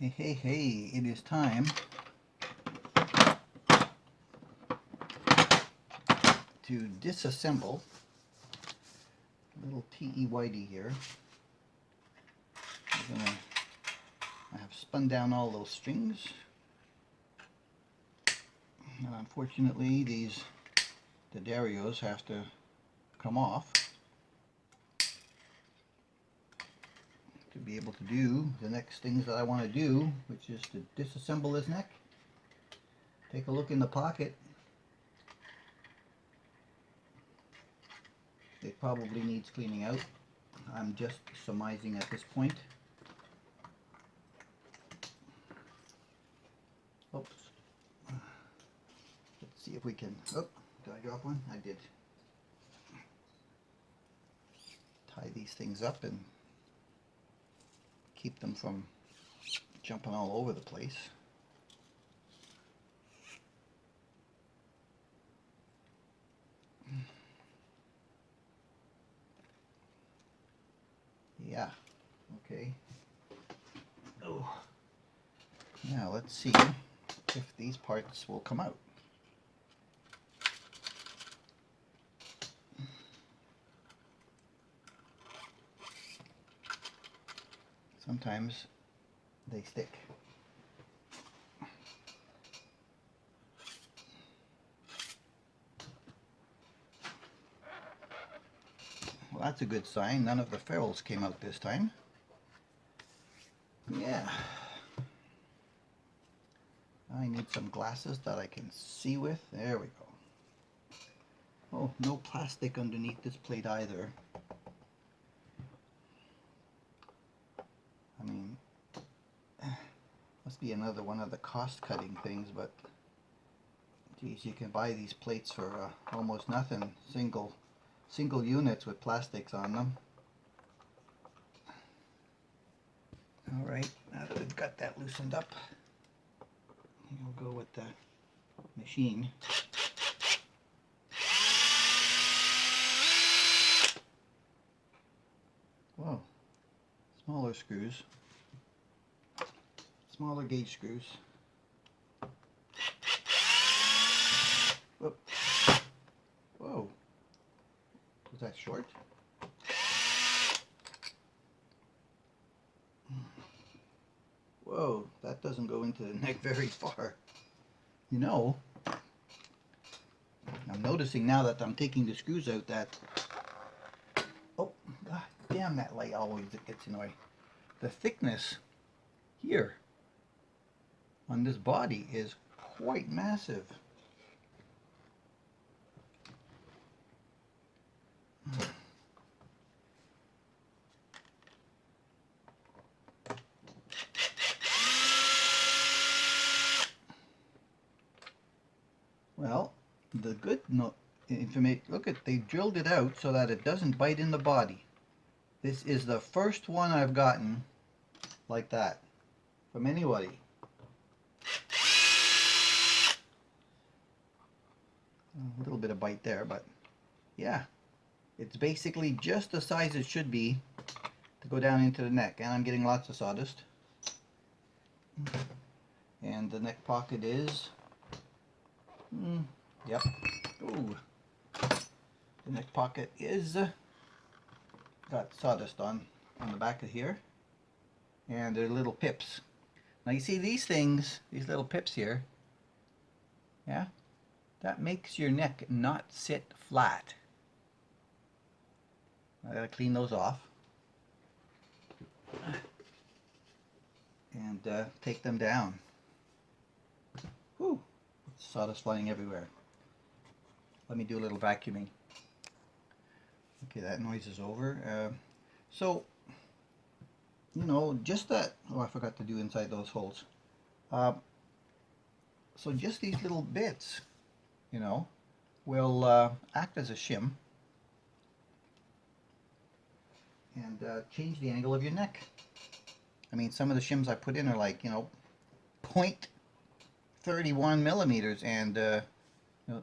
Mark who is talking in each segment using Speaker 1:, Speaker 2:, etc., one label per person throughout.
Speaker 1: Hey, it is time to disassemble little TE Whitey here. I have spun down all those strings. And unfortunately, the darios have to come off to be able to do the next things that I want to do, which is to disassemble his neck. Take a look in the pocket. It probably needs cleaning out. I'm just surmising at this point. Oops. Let's see if we can. Oh, did I drop one? I did. Tie these things up and keep them from jumping all over the place. Yeah, okay. Oh. Now let's see if these parts will come out. Sometimes they stick. Well, that's a good sign. None of the ferrules came out this time. Yeah. I need some glasses that I can see with. There we go. Oh, no plastic underneath this plate either. I mean, must be another one of the cost-cutting things, but geez, you can buy these plates for almost nothing. Single units with plastics on them. All right, now that we've got that loosened up, we'll go with the machine. Whoa, smaller screws, smaller gauge screws. Whoop. Whoa, was that short? Whoa, that doesn't go into the neck very far. You know, I'm noticing now that I'm taking the screws out that, oh, god damn, that light always gets in the way. The thickness here on this body is quite massive. Well, the good information, look at, they drilled it out so that it doesn't bite in the body. This is the first one I've gotten like that from anybody. A little bit of bite there, but yeah, it's basically just the size it should be to go down into the neck, and I'm getting lots of sawdust. And the neck pocket is, yep, ooh, the neck pocket is got sawdust on the back of here, and they're little pips. Now you see these things, these little pips here, yeah, that makes your neck not sit flat. I gotta clean those off and take them down. Whew, sawdust flying everywhere. Let me do a little vacuuming. Okay, that noise is over. So, you know, just that, oh, I forgot to do inside those holes. So just these little bits, you know, will act as a shim and change the angle of your neck. I mean, some of the shims I put in are like, you know, 0.31 millimeters, and you know,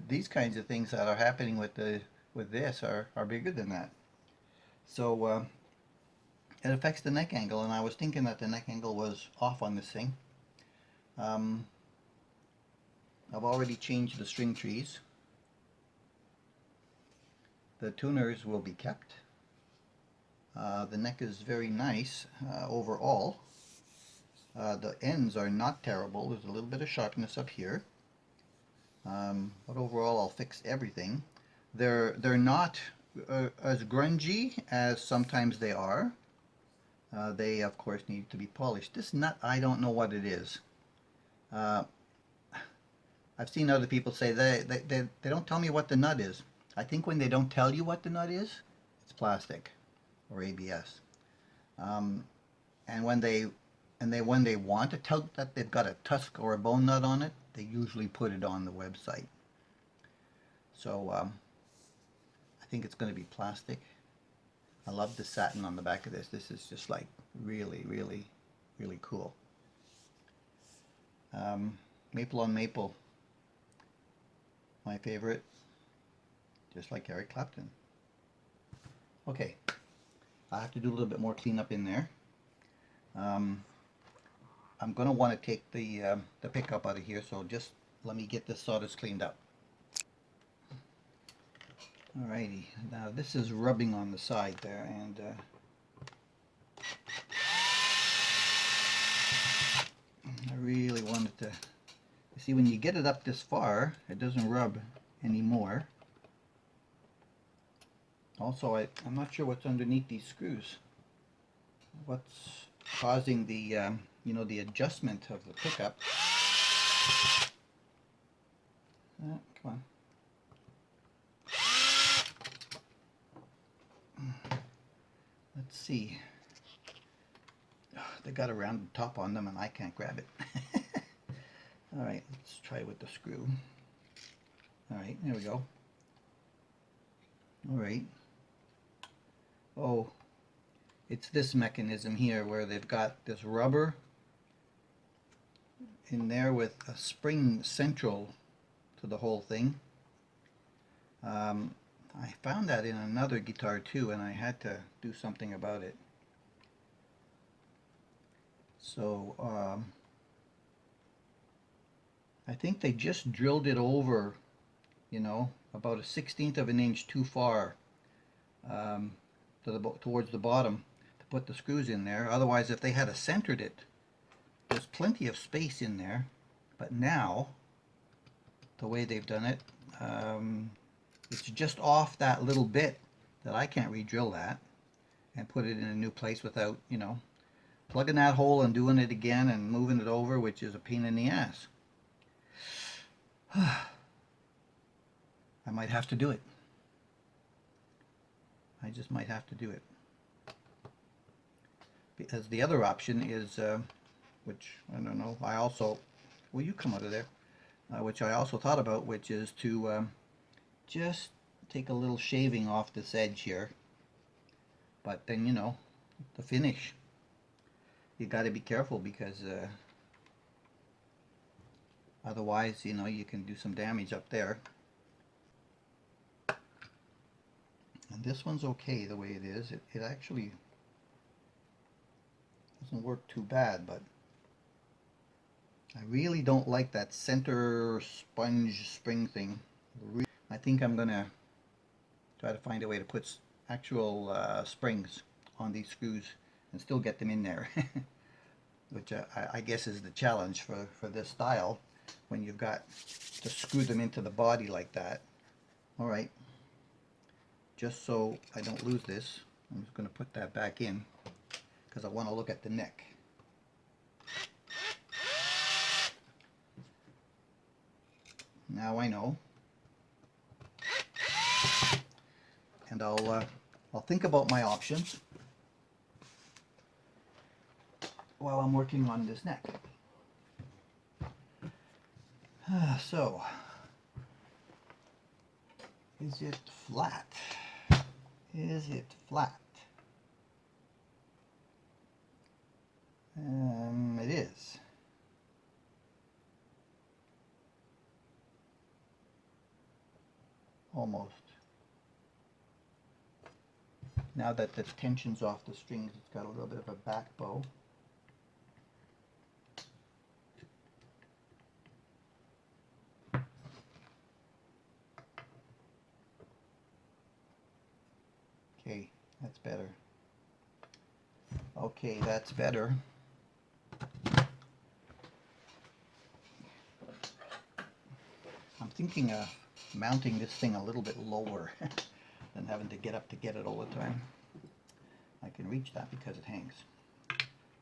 Speaker 1: these kinds of things that are happening with this are bigger than that. So it affects the neck angle, and I was thinking that the neck angle was off on this thing. I've already changed the string trees. The tuners will be kept. The neck is very nice overall. The ends are not terrible. There's a little bit of sharpness up here. But overall I'll fix everything. They're not as grungy as sometimes they are. They of course need to be polished. This nut, I don't know what it is. I've seen other people say they don't tell me what the nut is. I think when they don't tell you what the nut is, it's plastic or ABS. And when they want to tell that they've got a tusk or a bone nut on it, they usually put it on the website. So I think it's going to be plastic. I love the satin on the back of this. This is just like really, really, really cool. Maple on maple, my favorite, just like Eric Clapton. Okay, I have to do a little bit more cleanup in there. I'm going to want to take the pickup out of here, so just let me get this sawdust cleaned up. Alrighty, now this is rubbing on the side there, and I really wanted to, you see, when you get it up this far, it doesn't rub anymore. Also, I'm not sure what's underneath these screws. What's causing the, you know, the adjustment of the pickup. Come on. Let's see. They got a rounded top on them and I can't grab it. Alright, let's try with the screw. Alright, there we go. Alright. Oh, it's this mechanism here where they've got this rubber in there with a spring central to the whole thing. I found that in another guitar too, and I had to do something about it. So I think they just drilled it over, you know, about a 1/16 of an inch too far towards the bottom to put the screws in there. Otherwise, if they had centered it, there's plenty of space in there. But now, the way they've done it, it's just off that little bit that I can't re-drill that and put it in a new place without, you know, plugging that hole and doing it again and moving it over, which is a pain in the ass. I might have to do it. I just might have to do it. Because the other option is, which I don't know, I also, will you come out of there? Which I also thought about, which is to just take a little shaving off this edge here. But then, you know, the finish, you got to be careful because otherwise, you know, you can do some damage up there. And this one's okay the way it is. It actually doesn't work too bad, but I really don't like that center sponge spring thing. I think I'm gonna try to find a way to put actual springs on these screws and still get them in there. Which I guess is the challenge for this style, when you've got to screw them into the body like that. Alright, just so I don't lose this, I'm just going to put that back in because I want to look at the neck. Now I know. And I'll think about my options while I'm working on this neck. So, is it flat? Is it flat? It is. Almost. now that the tension's off the strings, it's got a little bit of a back bow. Okay, that's better. Okay, that's better. I'm thinking of mounting this thing a little bit lower than having to get up to get it all the time. I can reach that because it hangs.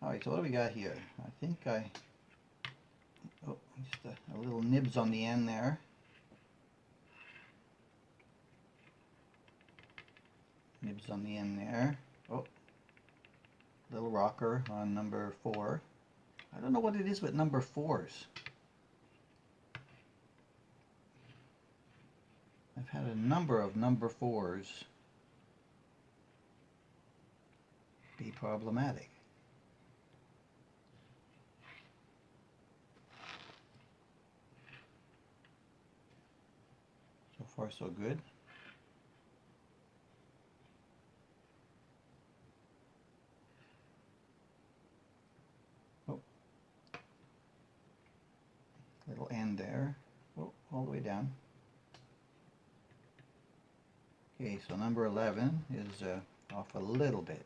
Speaker 1: Alright, so what do we got here? I think just a little nibs on the end there. Nibs on the end there. Oh, little rocker on number 4. I don't know what it is with number 4s. I've had a number of number 4s be problematic. So far so good. Oh, little end there. Oh, all the way down. Okay, so number 11 is off a little bit.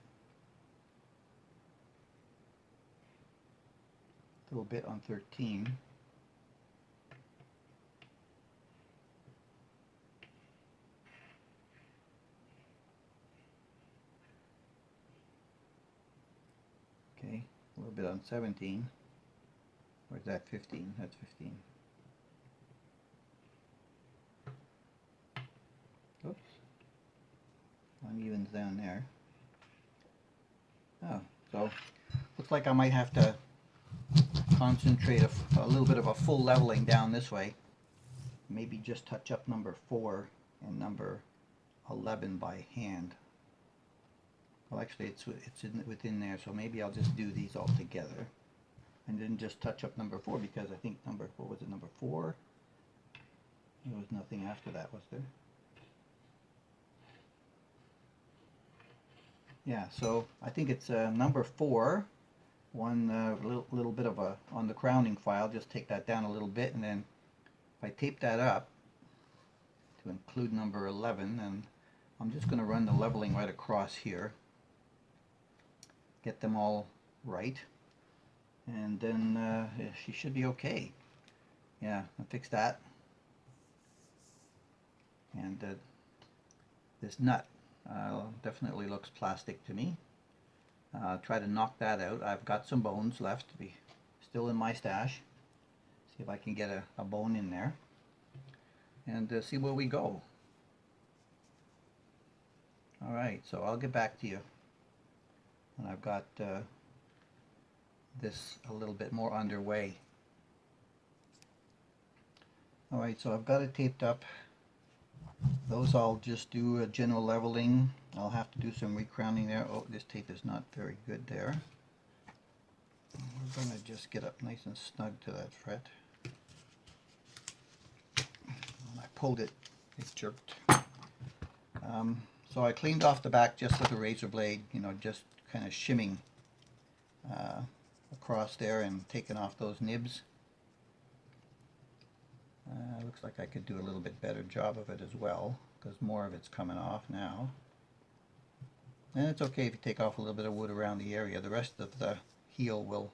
Speaker 1: A little bit on 13. Okay, a little bit on 17. Or is that 15? That's 15. Oops. Unevens down there. Oh, so looks like I might have to concentrate a little bit of a full leveling down this way. Maybe just touch up number 4 and number 11 by hand. Well, actually, it's within there, so maybe I'll just do these all together, and then just touch up number 4, because I think number, what was it, number 4? There was nothing after that, was there? Yeah, so I think it's number 4. One little bit of a on the crowning file. Just take that down a little bit, and then if I tape that up to include number 11, and I'm just going to run the leveling right across here. Get them all right, and then she should be okay. Yeah, I'll fix that. And this nut definitely looks plastic to me. Try to knock that out. I've got some bones left to be still in my stash. See if I can get a bone in there, and see where we go. Alright, so I'll get back to you when I've got this a little bit more underway. Alright, so I've got it taped up. Those I'll just do a general leveling. I'll have to do some recrowning there. Oh, this tape is not very good there. We're going to just get up nice and snug to that fret. When I pulled it, it jerked. So I cleaned off the back just with a razor blade, you know, just kind of shimming across there and taking off those nibs. Looks like I could do a little bit better job of it as well, because more of it's coming off now. And it's okay if you take off a little bit of wood around the area. The rest of the heel will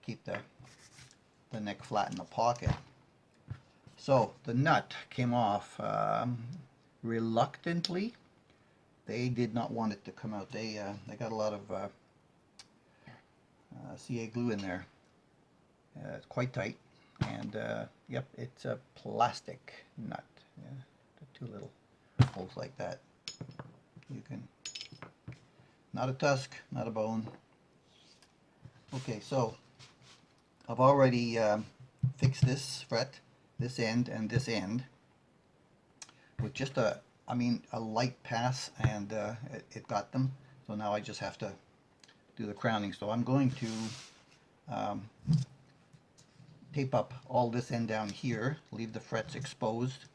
Speaker 1: keep the neck flat in the pocket. So the nut came off reluctantly. They did not want it to come out. They got a lot of CA glue in there. It's quite tight. And yep, it's a plastic nut. Yeah, the 2 little holes like that. You can, not a tusk, not a bone. Okay, so I've already fixed this fret, this end, and this end with just a light pass, and it got them. So now I just have to do the crowning. So I'm going to tape up all this end down here, leave the frets exposed,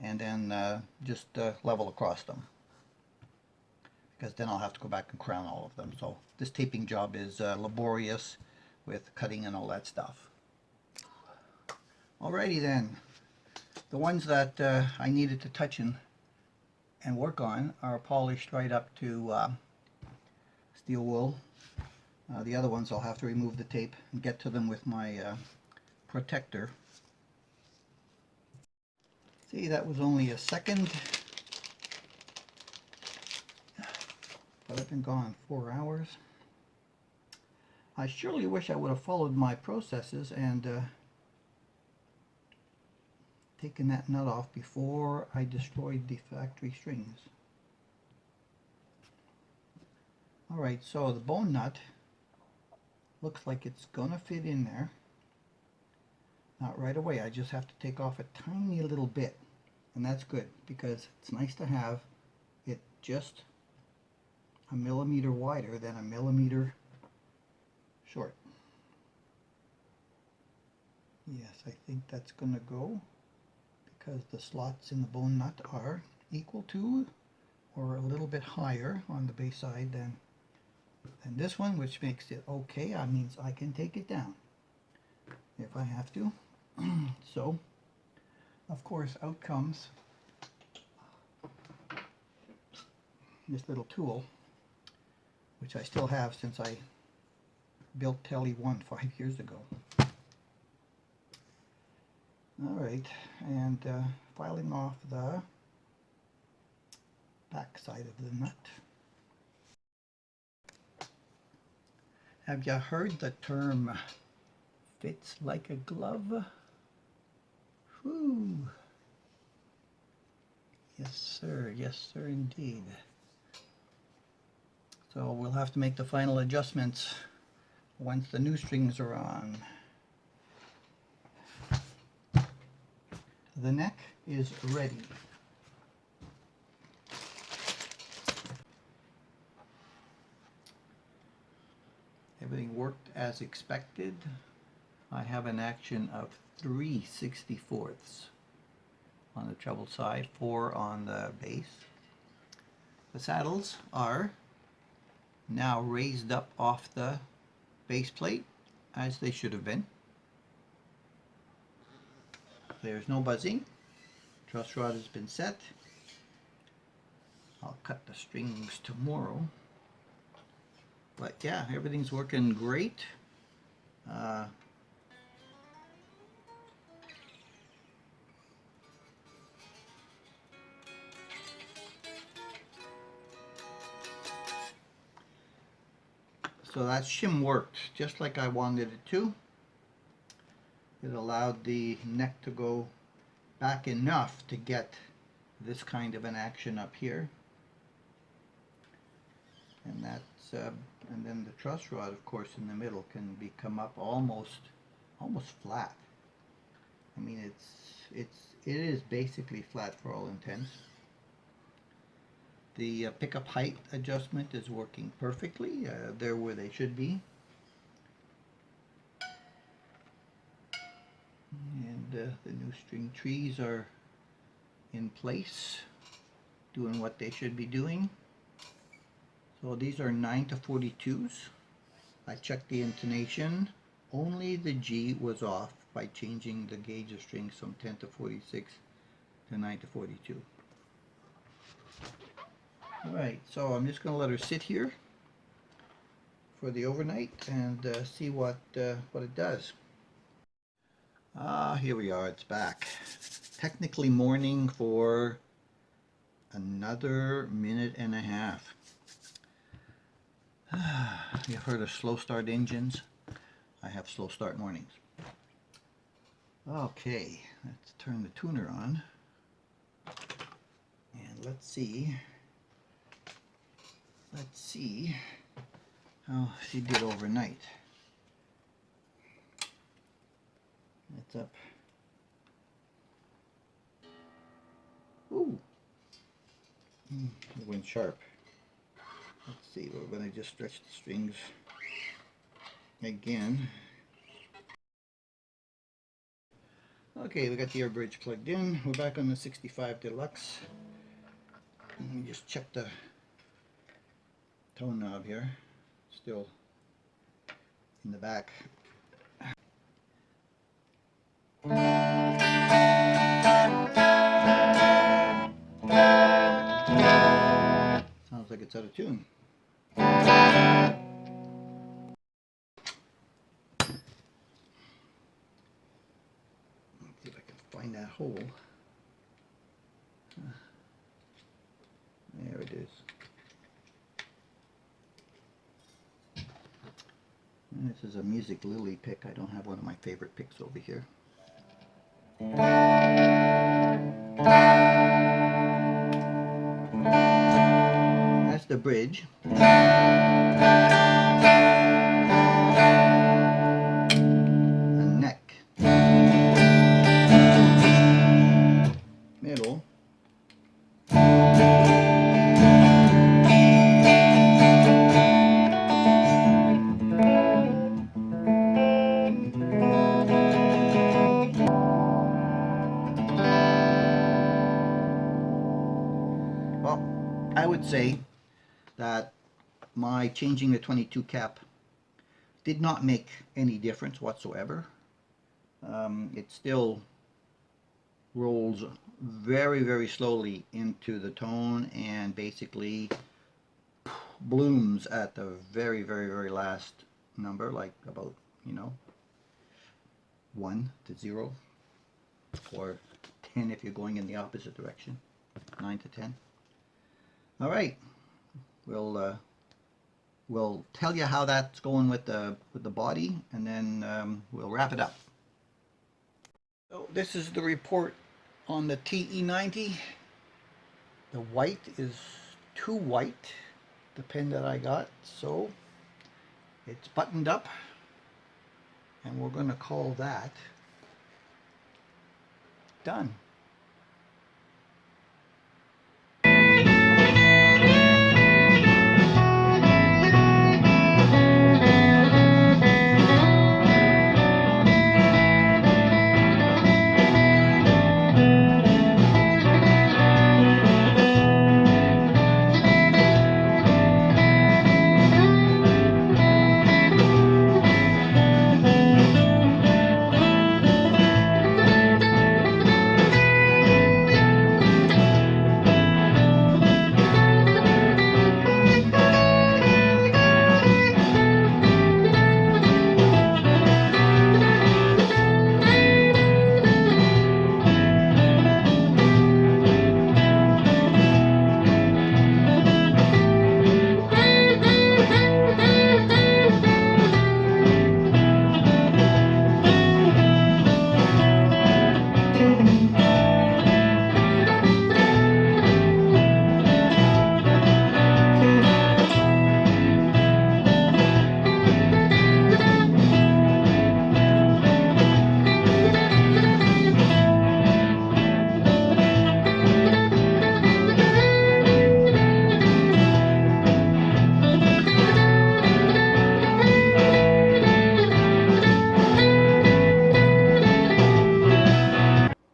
Speaker 1: and then just level across them. because then I'll have to go back and crown all of them. So this taping job is laborious with cutting and all that stuff. Alrighty then, the ones that I needed to touch and work on are polished right up to steel wool. The other ones I'll have to remove the tape and get to them with my protector. See, that was only a second, but I've been gone 4 hours. I surely wish I would have followed my processes and taken that nut off before I destroyed the factory strings. Alright, so the bone nut looks like it's gonna fit in there. Not right away, I just have to take off a tiny little bit, and that's good because it's nice to have it just a millimeter wider than a millimeter short. Yes, I think that's gonna go because the slots in the bone nut are equal to or a little bit higher on the base side than this one, which makes it okay. That means I can take it down if I have to. So, of course, out comes this little tool, which I still have since I built Telly 1 5 years ago. Alright, and filing off the back side of the nut. Have you heard the term fits like a glove? Whew. Yes sir indeed. So we'll have to make the final adjustments once the new strings are on. The neck is ready. Everything worked as expected. I have an action of 3/64 on the treble side, 4 on the bass. The saddles are now raised up off the base plate as they should have been. There's no buzzing. Truss rod has been set. I'll cut the strings tomorrow. But yeah, everything's working great. So that shim worked just like I wanted it to. It allowed the neck to go back enough to get this kind of an action up here. And that's and then the truss rod, of course, in the middle can come up almost flat. I mean, it is basically flat for all intents. The pickup height adjustment is working perfectly. They're where they should be. And the new string trees are in place, doing what they should be doing. So these are 9/42s. I checked the intonation. Only the G was off by changing the gauge of strings from 10/46 to 9/42. Alright, so I'm just going to let her sit here for the overnight and see what it does. Here we are, it's back. Technically morning for another minute and a half. You've heard of slow start engines? I have slow start mornings. Okay, let's turn the tuner on and let's see how she did overnight. It's up. Ooh, it went sharp. Let's see, we're going to just stretch the strings again. Okay, we got the air bridge plugged in. We're back on the 65 Deluxe. Let me just check the tone knob here, still in the back. Sounds like it's out of tune. Let's see if I can find that hole. There it is. And this is a Music Lily pick. I don't have one of my favorite picks over here. That's the bridge. The neck. Middle. I would say that my changing the 22 cap did not make any difference whatsoever. It still rolls very, very slowly into the tone and basically blooms at the very, very, very last number, like about, 1 to 0, or 10 if you're going in the opposite direction, 9 to 10. All right, we'll tell you how that's going with the body, and then we'll wrap it up. So this is the report on the TE90. The white is too white, the pen that I got, so it's buttoned up, and we're going to call that done.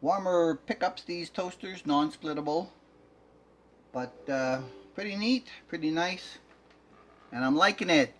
Speaker 1: Warmer pickups, these toasters, non-splittable, but pretty neat, pretty nice, and I'm liking it.